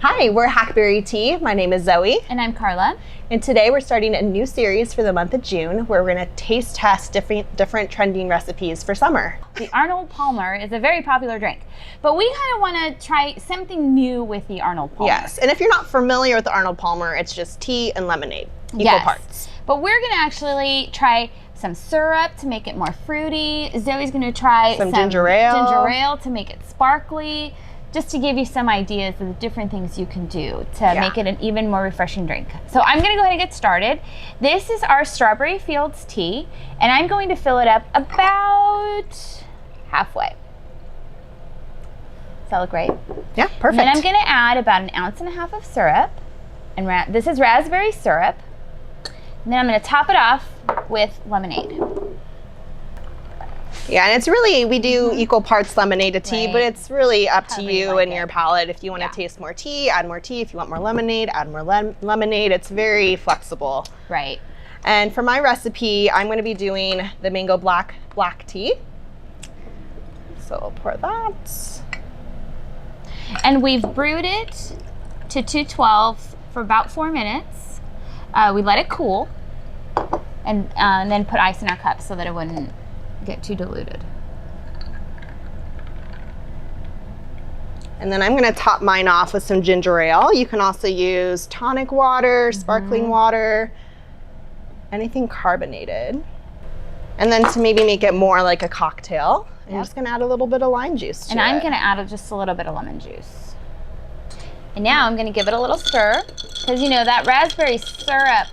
Hi, we're Hackberry Tea. My name is Zoe. And I'm Carla. And today we're starting a new series for the month of June where we're going to taste test different trending recipes for summer. The Arnold Palmer is a very popular drink, but we kind of want to try something new with the Arnold Palmer. Yes, and if you're not familiar with the Arnold Palmer, it's just tea and lemonade, equal parts. But we're going to actually try some syrup to make it more fruity. Zoe's going to try some ginger ale to make it sparkly. Just to give you some ideas of the different things you can do to make it an even more refreshing drink. So I'm gonna go ahead and get started. This is our Strawberry Fields tea, and I'm going to fill it up about halfway. Does that look right? Yeah, perfect. And then I'm gonna add about 1.5 ounces of syrup, and this is raspberry syrup. And then I'm gonna top it off with lemonade. Yeah, and it's really, we do equal parts lemonade to tea, but it's really up to you and your palate. If you want to taste more tea, add more tea. If you want more lemonade, add more lemonade. It's very flexible. Right. And for my recipe, I'm going to be doing the mango black tea. So I'll pour that. And we've brewed it to 212 for about 4 minutes. We let it cool and then put ice in our cups so that it wouldn't get too diluted. And then I'm going to top mine off with some ginger ale. You can also use tonic water, sparkling water, anything carbonated. And then to maybe make it more like a cocktail, I'm just going to add a little bit of lime juice to it. And I'm going to add just a little bit of lemon juice. And now I'm going to give it a little stir, because you know that raspberry syrup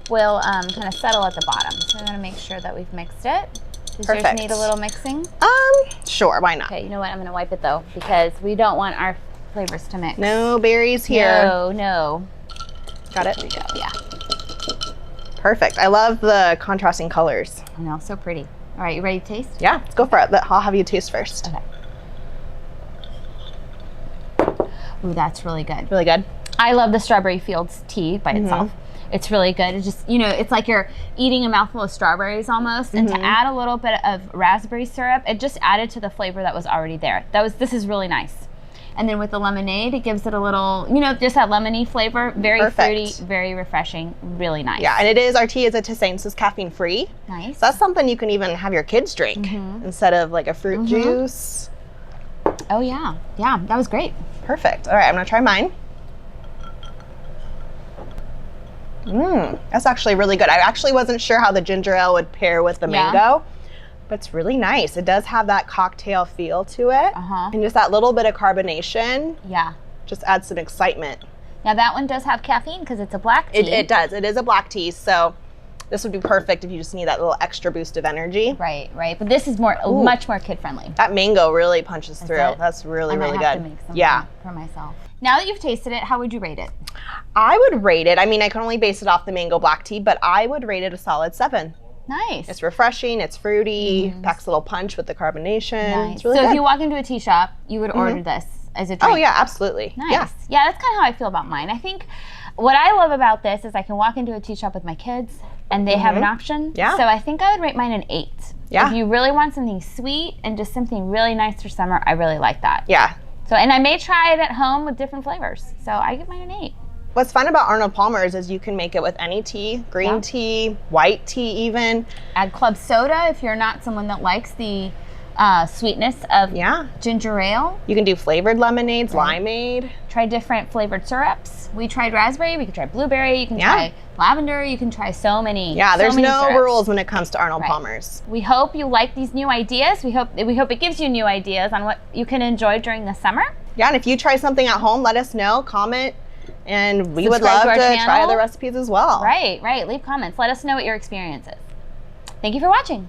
will kind of settle at the bottom. So I'm going to make sure that we've mixed it. Does yours need a little mixing? Sure, why not? Okay, you know what? I'm gonna wipe it though, because we don't want our flavors to mix. No berries here. No. Got it? There we go, yeah. Perfect. I love the contrasting colors. I know, so pretty. All right, you ready to taste? Yeah, let's go for it. I'll have you taste first. Okay. Ooh, that's really good. Really good? I love the Strawberry Fields tea by itself. It's really good. It's just, you know, it's like you're eating a mouthful of strawberries almost. And to add a little bit of raspberry syrup, it just added to the flavor that was already there. This is really nice. And then with the lemonade, it gives it a little, you know, just that lemony flavor. Very fruity, very refreshing, really nice. Yeah, and our tea is a tisane, so it's caffeine free. Nice. So that's something you can even have your kids drink instead of like a fruit juice. Oh yeah, yeah, that was great. Perfect. All right, I'm gonna try mine. That's actually really good. I actually wasn't sure how the ginger ale would pair with the mango, but it's really nice. It does have that cocktail feel to it, and just that little bit of carbonation. Yeah. Just adds some excitement. Now that one does have caffeine because it's a black tea. It does. It is a black tea, so this would be perfect if you just need that little extra boost of energy. Right. But this is much more kid friendly. That mango really punches through. That's really good. I have to make some for myself. Now that you've tasted it, how would you rate it? I would rate it, I mean, I can only base it off the mango black tea, but I would rate it a solid 7. Nice. It's refreshing, it's fruity, packs a little punch with the carbonation. Nice. It's really good. If you walk into a tea shop, you would order this as a drink. Oh yeah, absolutely. Nice. Yeah, that's kind of how I feel about mine. I think what I love about this is I can walk into a tea shop with my kids and they have an option. Yeah. So I think I would rate mine an 8. Yeah. If you really want something sweet and just something really nice for summer, I really like that. Yeah. So, and I may try it at home with different flavors. So I give mine an 8. What's fun about Arnold Palmer's is you can make it with any tea, green tea, white tea even. Add club soda if you're not someone that likes the sweetness of ginger ale. You can do flavored lemonades, limeade. Try different flavored syrups. We tried raspberry, we could try blueberry, you can try lavender, you can try so many. Yeah, there's no syrups. rules when it comes to Arnold Palmer's. We hope you like these new ideas. We hope it gives you new ideas on what you can enjoy during the summer. Yeah, and if you try something at home, let us know, comment. And we would love to try other recipes as well. Right. Leave comments. Let us know what your experience is. Thank you for watching.